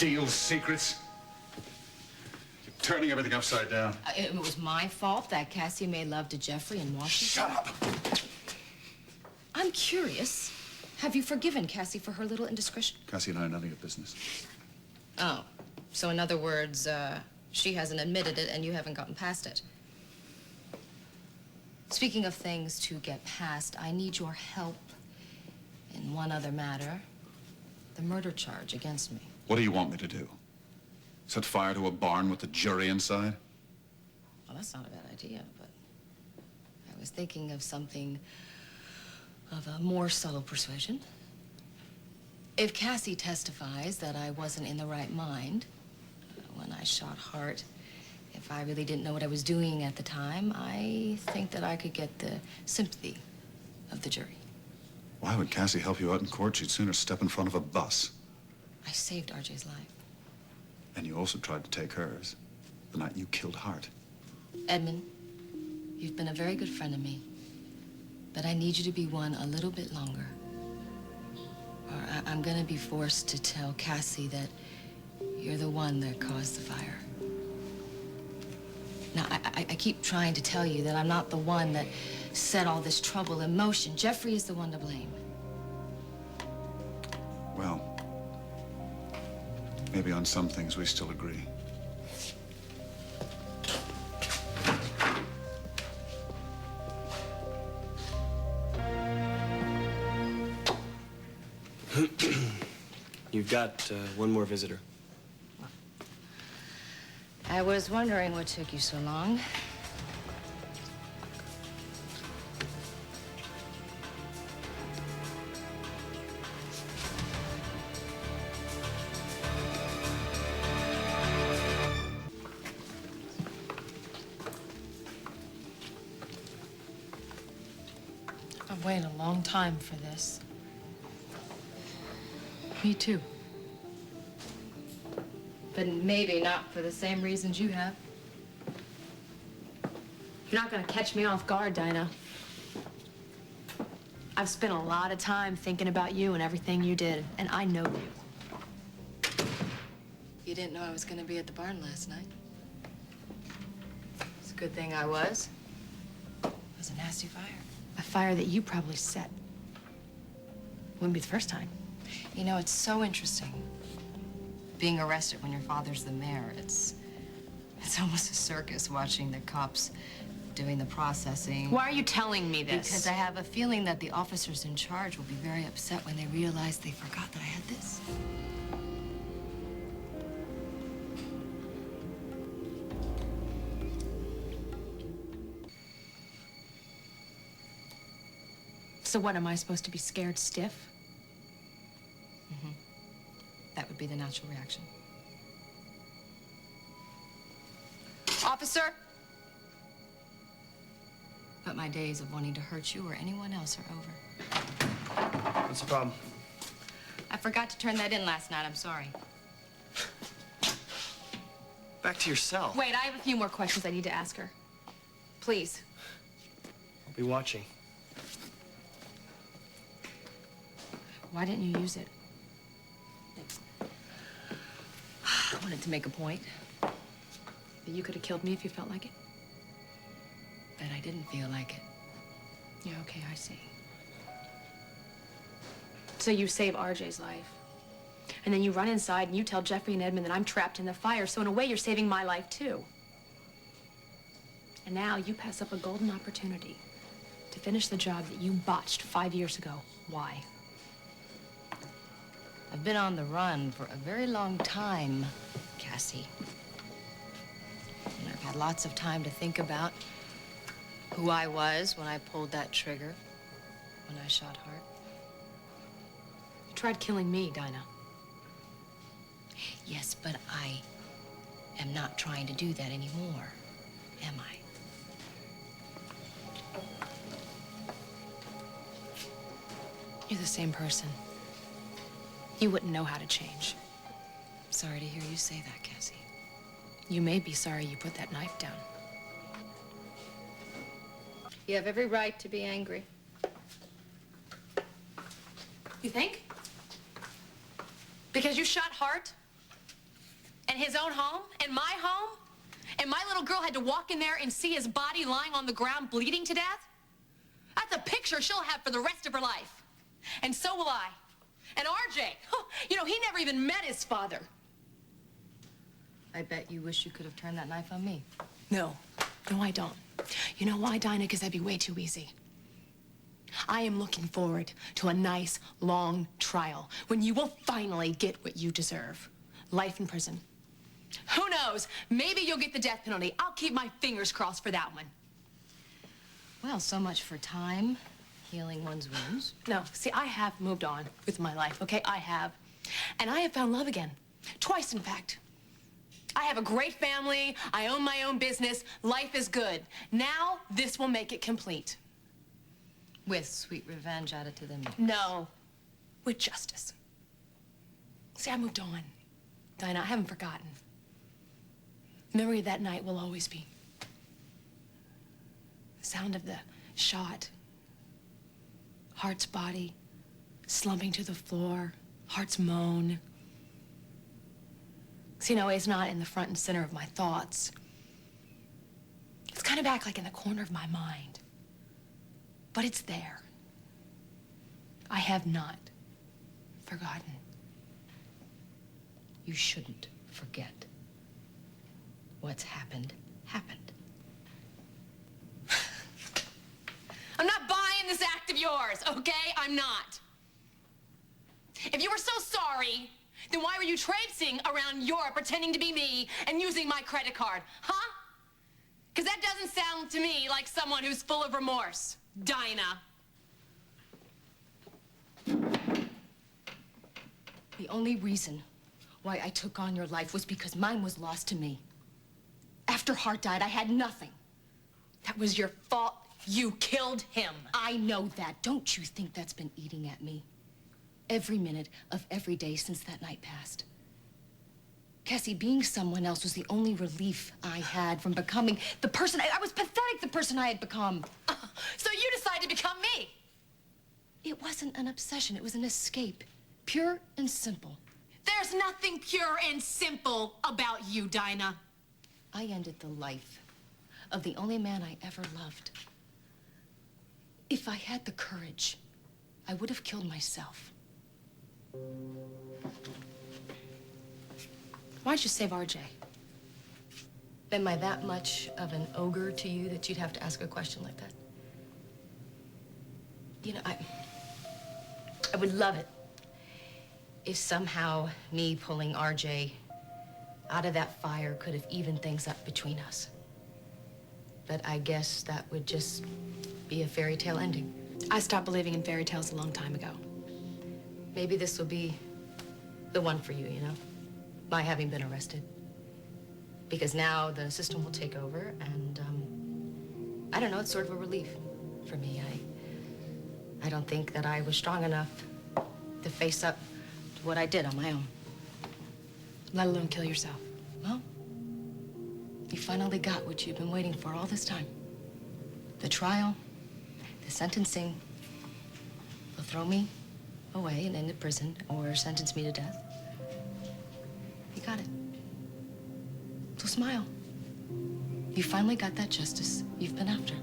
steal secrets. You're turning everything upside down. It was my fault that Cassie made love to Jeffrey in Washington. Shut up! I'm curious. Have you forgiven Cassie for her little indiscretion? Cassie and I are none of your business. Oh, so in other words, she hasn't admitted it and you haven't gotten past it. Speaking of things to get past, I need your help in one other matter. The murder charge against me. What do you want me to do? Set fire to a barn with the jury inside? Well, that's not a bad idea, but I was thinking of something of a more subtle persuasion. If Cassie testifies that I wasn't in the right mind when I shot Hart, if I really didn't know what I was doing at the time, I think that I could get the sympathy of the jury. Why would Cassie help you out in court? She'd sooner step in front of a bus. I saved RJ's life. And you also tried to take hers the night you killed Hart. Edmund, you've been a very good friend to me, but I need you to be one a little bit longer. Or I'm gonna be forced to tell Cassie that you're the one that caused the fire. Now, I keep trying to tell you that I'm not the one that set all this trouble in motion. Jeffrey is the one to blame. Well, maybe on some things we still agree. You've got one more visitor. I was wondering what took you so long. I've waited a long time for this. Me too. But maybe not for the same reasons you have. You're not gonna catch me off guard, Dinah. I've spent a lot of time thinking about you and everything you did, and I know you. You didn't know I was gonna be at the barn last night. It's a good thing I was. It was a nasty fire. A fire that you probably set. Wouldn't be the first time. You know, it's so interesting. Being arrested when your father's the mayor, it's almost a circus watching the cops doing the processing. Why are you telling me this? Because I have a feeling that the officers in charge will be very upset when they realize they forgot that I had this. So what, am I supposed to be scared stiff? Mm-hmm. That would be the natural reaction. Officer! But my days of wanting to hurt you or anyone else are over. What's the problem? I forgot to turn that in last night. I'm sorry. Back to your cell. Wait, I have a few more questions I need to ask her. Please. I'll be watching. Why didn't you use it? I wanted to make a point, That you could have killed me if you felt like it? but I didn't feel like it. Yeah, okay, I see. So you save RJ's life. And then you run inside and you tell Jeffrey and Edmund that I'm trapped in the fire. So in a way, you're saving my life, too. And now you pass up a golden opportunity to finish the job that you botched 5 years ago. Why? I've been on the run for a very long time, Cassie. And I've had lots of time to think about who I was when I pulled that trigger, when I shot Hart. You tried killing me, Dinah. Yes, but I am not trying to do that anymore, am I? You're the same person. You wouldn't know how to change. Sorry to hear you say that, Cassie. You may be sorry you put that knife down. You have every right to be angry. You think? Because you shot Hart? In his own home? In my home? And my little girl had to walk in there and see his body lying on the ground bleeding to death? That's a picture she'll have for the rest of her life. And so will I. And RJ, you know, he never even met his father. I bet you wish you could have turned that knife on me. No, I don't. You know why, Dinah? Because that'd be way too easy. I am looking forward to a nice, long trial when you will finally get what you deserve. Life in prison. Who knows? Maybe you'll get the death penalty. I'll keep my fingers crossed for that one. Well, so much for time, healing one's wounds. No, see, I have moved on with my life, okay? I have. And I have found love again. Twice, in fact. I have a great family. I own my own business. Life is good. Now, this will make it complete. With sweet revenge added to the mix. No, with justice. See, I moved on. Dinah, I haven't forgotten. Memory of that night will always be. The sound of the shot. Hart's body slumping to the floor. Hart's moan. See, no, it's not in the front and center of my thoughts. It's kind of back like in the corner of my mind. But it's there. I have not forgotten. You shouldn't forget. What's happened, happened. I'm not buying this act of yours, okay? I'm not. If you were so sorry, then why were you traipsing around Europe pretending to be me and using my credit card, huh? Because that doesn't sound to me like someone who's full of remorse, Dinah. The only reason why I took on your life was because mine was lost to me. After Hart died, I had nothing. That was your fault. You killed him. I know that. Don't you think that's been eating at me? Every minute of every day since that night passed. Cassie, being someone else was the only relief I had from becoming the person I was pathetic, the person I had become. So you decided to become me. It wasn't an obsession. It was an escape. Pure and simple. There's nothing pure and simple about you, Dinah. I ended the life of the only man I ever loved. If I had the courage, I would have killed myself. Why'd you save RJ? Am I that much of an ogre to you that you'd have to ask a question like that? You know, I would love it if somehow me pulling RJ out of that fire could have evened things up between us. But I guess that would just be a fairy tale ending. I stopped believing in fairy tales a long time ago. Maybe this will be the one for you, you know? My having been arrested. Because now the system will take over, and, I don't know, it's sort of a relief for me. I don't think that I was strong enough to face up to what I did on my own. Let alone kill yourself. Well, you finally got what you've been waiting for all this time. The trial, the sentencing. They'll throw me away and into prison or sentence me to death. You got it. So smile. You finally got that justice you've been after.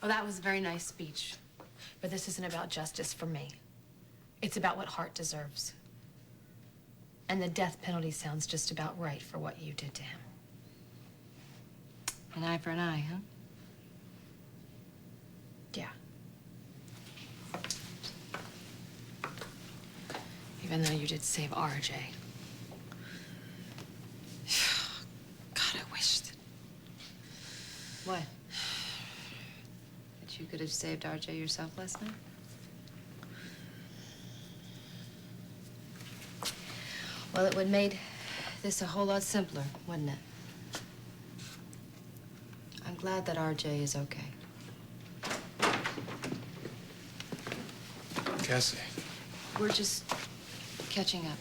Well, that was a very nice speech. But this isn't about justice for me. It's about what Hart deserves. And the death penalty sounds just about right for what you did to him. An eye for an eye, huh? Yeah. Even though you did save RJ. God, I wish that... What? That you could have saved RJ yourself last night? Well, it would have made this a whole lot simpler, wouldn't it? I'm glad that RJ is okay. Cassie. We're just catching up.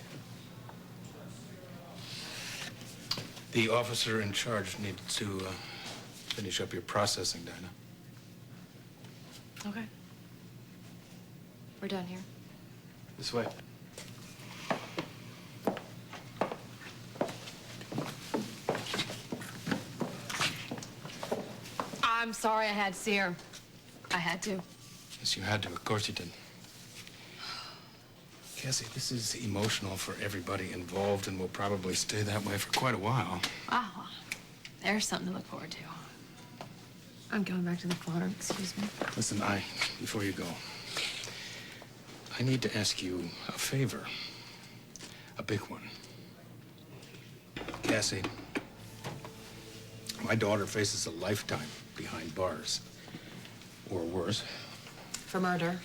The officer in charge needed to finish up your processing, Dinah. Okay. We're done here. This way. I'm sorry I had to see her. I had to. Yes, you had to. Of course you did. Cassie, this is emotional for everybody involved and will probably stay that way for quite a while. Oh, there's something to look forward to. I'm going back to the farm, excuse me. Listen, before you go, I need to ask you a favor. A big one. Cassie, my daughter faces a lifetime behind bars. Or worse. For murder.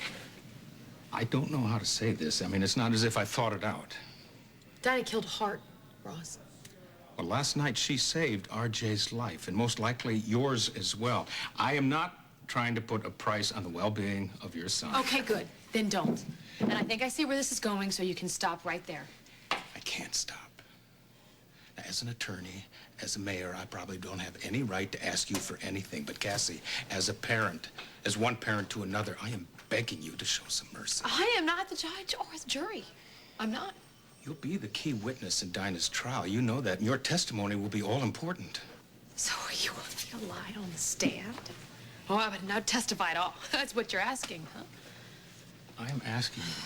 I don't know how to say this. I mean, it's not as if I thought it out. Dinah killed Hart, Ross. Well, last night she saved RJ's life, and most likely yours as well. I am not trying to put a price on the well-being of your son. Okay, good. Then don't. And I think I see where this is going, so you can stop right there. I can't stop. As an attorney, as a mayor, I probably don't have any right to ask you for anything. But Cassie, as a parent, as one parent to another, I am begging you to show some mercy. I am not the judge or the jury. I'm not. You'll be the key witness in Dinah's trial. You know that, and your testimony will be all important. So are you going to lie on the stand? Oh, I would not testify at all. That's what you're asking, huh? I am asking you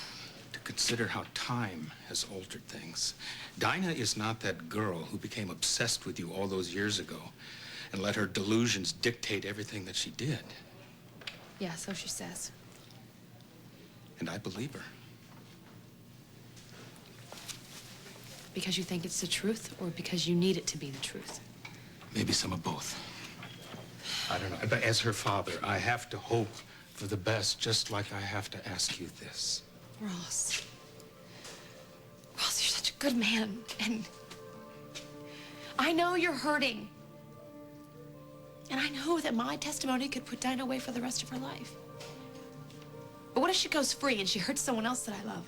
to consider how time has altered things. Dinah is not that girl who became obsessed with you all those years ago and let her delusions dictate everything that she did. Yeah, so she says. And I believe her. Because you think it's the truth, or because you need it to be the truth? Maybe some of both. I don't know. But as her father, I have to hope for the best, just like I have to ask you this. Ross. Ross, you're such a good man, and I know you're hurting. And I know that my testimony could put Dinah away for the rest of her life. But what if she goes free and she hurts someone else that I love?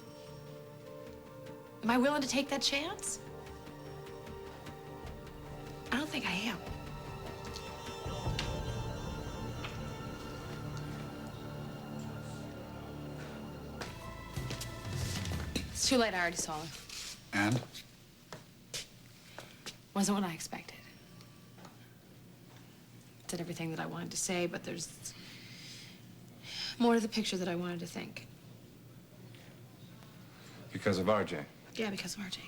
Am I willing to take that chance? I don't think I am. It's too late. I already saw her. And? Wasn't what I expected. Said everything that I wanted to say, but there's more to the picture that I wanted to think. Because of RJ? Yeah, because of RJ.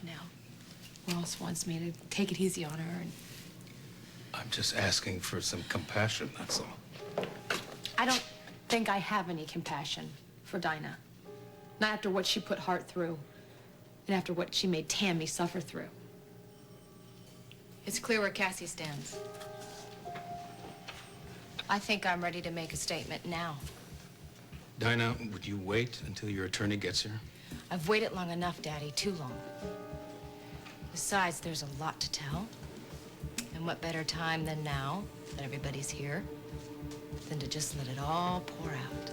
And now, Ross wants me to take it easy on her, and I'm just asking for some compassion, that's all. I don't think I have any compassion for Dinah. Not after what she put Hart through, and after what she made Tammy suffer through. It's clear where Cassie stands. I think I'm ready to make a statement now. Dinah, would you wait until your attorney gets here? I've waited long enough, Daddy, too long. Besides, there's a lot to tell. And what better time than now, that everybody's here, than to just let it all pour out.